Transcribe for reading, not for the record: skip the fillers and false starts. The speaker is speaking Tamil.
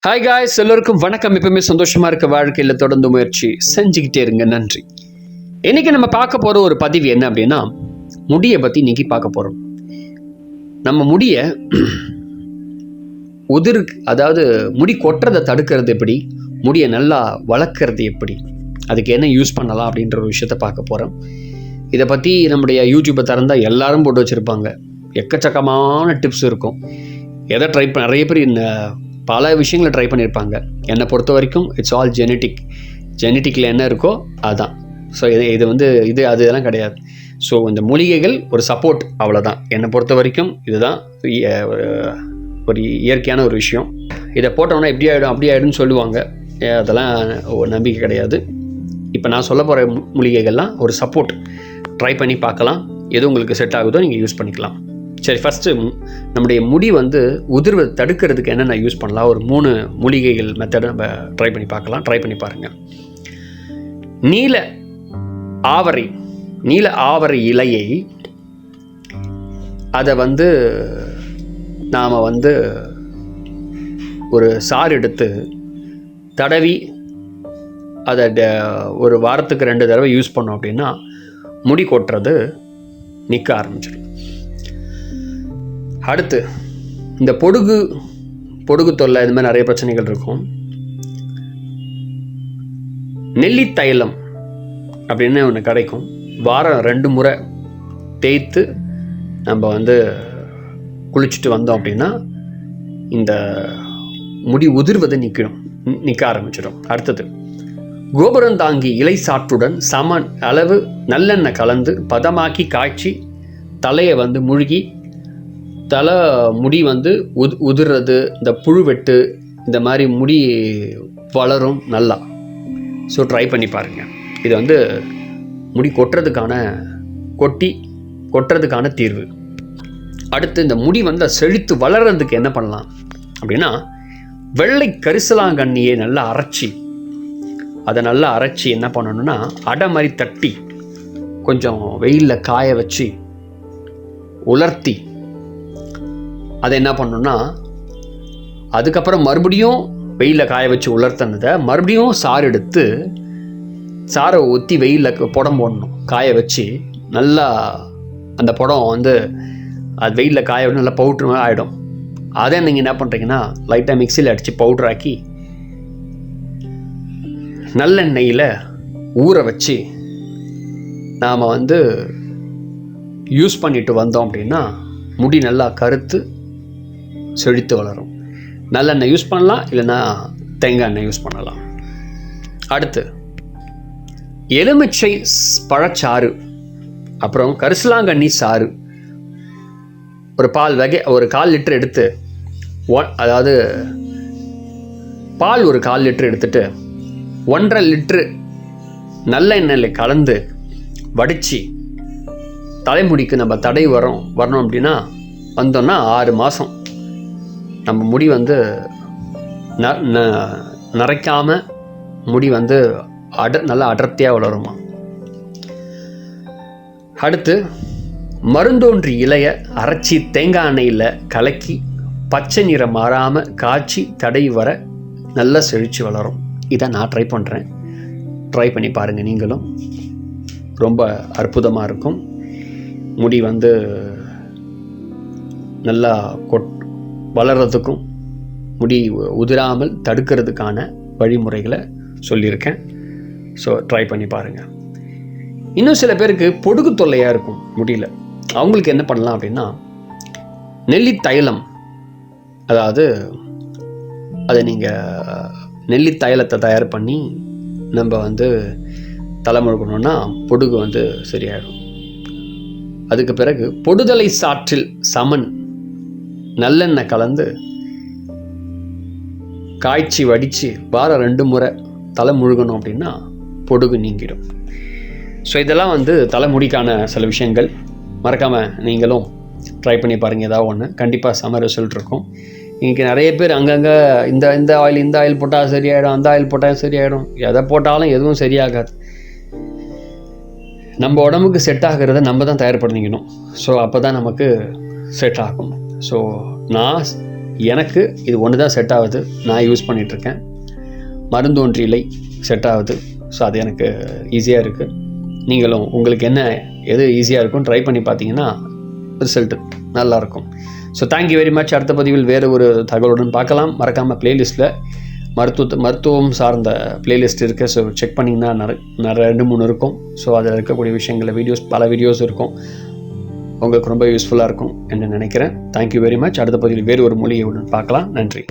ஹாய் காய்ஸ், எல்லோருக்கும் வணக்கம். எப்பவுமே சந்தோஷமாக இருக்க வாழ்க்கையில் தொடர்ந்து முயற்சி செஞ்சுக்கிட்டே இருங்க. நன்றி. இன்றைக்கி நம்ம பார்க்க போகிற ஒரு பதிவு என்ன அப்படின்னா, முடியை பற்றி இன்றைக்கி பார்க்க போகிறோம். நம்ம முடியை அதாவது முடி கொட்டுறதை தடுக்கிறது எப்படி, முடியை நல்லா வளர்க்குறது எப்படி, அதுக்கு என்ன யூஸ் பண்ணலாம் அப்படின்ற ஒரு விஷயத்த பார்க்க போகிறோம். இதை பற்றி நம்முடைய யூடியூப்பை திறந்தால் எல்லாரும் போட்டு வச்சுருப்பாங்க. எக்கச்சக்கமான டிப்ஸ் இருக்கும். எதை நிறைய பேர் பல விஷயங்களை ட்ரை பண்ணியிருப்பாங்க. என்னை பொறுத்த வரைக்கும் இட்ஸ் ஆல் ஜெனட்டிக்கில் என்ன இருக்கோ அதுதான். ஸோ இது அதெல்லாம் கிடையாது. ஸோ இந்த மூலிகைகள் ஒரு சப்போர்ட், அவ்வளோதான். என்னை பொறுத்த வரைக்கும் இதுதான் ஒரு இயற்கையான ஒரு விஷயம். இதை போட்டோம்னா எப்படி ஆகிடும் அப்படி ஆகிடும்னு சொல்லுவாங்க. அதெல்லாம் ஒரு நம்பிக்கை கிடையாது. இப்போ நான் சொல்ல போகிற மூலிகைகள்லாம் ஒரு சப்போர்ட். ட்ரை பண்ணி பார்க்கலாம். எது உங்களுக்கு செட் ஆகுதோ நீங்கள் யூஸ் பண்ணிக்கலாம். சரி, ஃபஸ்ட்டு நம்முடைய முடி உதிர்வை தடுக்கிறதுக்கு என்னென்ன யூஸ் பண்ணலாம், ஒரு 3 மூலிகைகள் மெத்தடை நம்ம ட்ரை பண்ணி பார்க்கலாம். ட்ரை பண்ணி பாருங்கள். நீல ஆவரை இலையை அதை நாம் ஒரு சாறு எடுத்து தடவி அதை ஒரு வாரத்துக்கு 2 தடவை யூஸ் பண்ணோம் அப்படின்னா முடி கொட்டுறது நிற்க ஆரம்பிச்சிடும். அடுத்து இந்த பொடுகு தொல்லை, இது மாதிரி நிறைய பிரச்சனைகள் இருக்கும். நெல்லி தைலம் அப்படின்னு ஒன்று கிடைக்கும். வாரம் 2 முறை தேய்த்து நம்ம குளிச்சுட்டு வந்தோம் அப்படின்னா இந்த முடி உதிர்வது நிற்க ஆரம்பிச்சிடும். அடுத்தது கோபுரம் தாங்கி இலை சாற்றுடன் சம அளவு நல்லெண்ணெய் கலந்து பதமாக்கி காய்ச்சி தலையை முழுகி முடி உதிர்றது, இந்த புழுவெட்டு, இந்த மாதிரி முடி வளரும் நல்லா. ஸோ ட்ரை பண்ணி பாருங்கள். இது முடி கொட்டுறதுக்கான தீர்வு. அடுத்து இந்த முடி செழித்து வளர்கிறதுக்கு என்ன பண்ணலாம் அப்படின்னா, வெள்ளை கரிசலாங்கண்ணியை நல்லா அரைச்சி என்ன பண்ணணும்னா, அடை மாதிரி தட்டி கொஞ்சம் வெயிலில் காய வச்சு உலர்த்தி அதை என்ன பண்ணணும்னா, அதுக்கப்புறம் மறுபடியும் வெயிலில் காய வச்சு உலர்த்தினதை மறுபடியும் சாரை ஊற்றி வெயிலில் புடம் போடணும். காய வச்சு நல்லா அந்த புடம் அது வெயிலில் காய விட நல்லா பவுட்ரு மாதிரி ஆகிடும். அதை நீங்கள் என்ன பண்ணுறீங்கன்னா, லைட்டாக மிக்சியில் அடித்து பவுட்ராக்கி நல்லெண்ணெயில் ஊற வச்சு நாம் யூஸ் பண்ணிட்டு வந்தோம் அப்படின்னா முடி நல்லா கருத்து செழித்து வளரும். நல்லெண்ணெய் யூஸ் பண்ணலாம், இல்லைன்னா தேங்காய் எண்ணெய் யூஸ் பண்ணலாம். அடுத்து எலுமிச்சை பழச்சாறு, அப்புறம் கரிசலாங்கண்ணி சாறு, ஒரு 1/4 லிட்டர் எடுத்து, அதாவது பால் ஒரு 1/4 லிட்டர் எடுத்துட்டு 1.5 லிட்டரு நல்லெண்ணெயில் கலந்து வடித்து தலைமுடிக்கு நம்ம தடவி வரணும் அப்படின்னா வந்தோம்னா 6 மாதம் நம்ம முடி நரைக்காமல் முடி நல்லா அடர்த்தியாக வளருமா. அடுத்து மருந்தோன்றி இலையை அரைச்சி தேங்காய் எண்ணெயில் கலக்கி பச்சை நிறம் மாறாமல் காய்ச்சி தடவி வர நல்லா செழித்து வளரும். இதை நான் ட்ரை பண்ணுறேன். ட்ரை பண்ணி பாருங்கள் நீங்களும். ரொம்ப அற்புதமாக இருக்கும். முடி நல்லா வளர்கிறதுக்கும் முடி உதிராமல் தடுக்கிறதுக்கான வழிமுறைகளை சொல்லியிருக்கேன். ஸோ ட்ரை பண்ணி பாருங்கள். இன்னும் சில பேருக்கு பொடுகு தொல்லையாக இருக்கும் முடியல. அவங்களுக்கு என்ன பண்ணலாம் அப்படின்னா, நெல்லி தைலம், அதாவது அதை நீங்கள் நெல்லி தைலத்தை தயார் பண்ணி நம்ம தலைமுழுக்கணுன்னா பொடுகு சரியாயிடும். அதுக்கு பிறகு பொடுதலை சாற்றில் சமன் நல்லெண்ணெய் கலந்து காய்ச்சி வடித்து வாரம் 2 முறை தலை முழுகணும் அப்படின்னா பொடுகு நீங்கிடும். ஸோ இதெல்லாம் தலைமுடிக்கான சில விஷயங்கள். மறக்காமல் நீங்களும் ட்ரை பண்ணி பாருங்கள். ஏதாவது ஒன்று கண்டிப்பாக செம ரிசல்ட் இருக்கும். இன்றைக்கி நிறைய பேர் அங்கங்கே இந்த ஆயில் போட்டால் சரியாயிடும், அந்த ஆயில் போட்டால் சரியாயிடும். எதை போட்டாலும் எதுவும் சரியாகாது. நம்ம உடம்புக்கு செட் ஆகிறத நம்ம தான் தயார் பண்ணிக்கணும். ஸோ அப்போ தான் நமக்கு செட் ஆகும். ஸோ நான் எனக்கு இது ஒன்று தான் செட் ஆகுது, நான் யூஸ் பண்ணிகிட்ருக்கேன். மருந்தோன்றி இலை செட் ஆகுது. ஸோ அது எனக்கு ஈஸியாக இருக்குது. நீங்களும் உங்களுக்கு எது ஈஸியாக இருக்கும் ட்ரை பண்ணி பார்த்தீங்கன்னா ரிசல்ட்டு நல்லாயிருக்கும். So thank you very much. அடுத்த பதிவில் வேறு ஒரு தகவலுடன் பார்க்கலாம். மறக்காமல் ப்ளேலிஸ்ட்டில் மருத்துவம் சார்ந்த ப்ளேலிஸ்ட் இருக்குது. ஸோ செக் பண்ணிங்கன்னா நிறைய 2-3 இருக்கும். ஸோ அதில் இருக்கக்கூடிய விஷயங்களில் பல வீடியோஸ் இருக்கும். உங்களுக்கு ரொம்ப யூஸ்ஃபுல்லாக இருக்கும் என்று நினைக்கிறேன். Thank you very much. அடுத்த பதிவில் வேறு ஒரு மொழியுடன் பார்க்கலாம். நன்றி.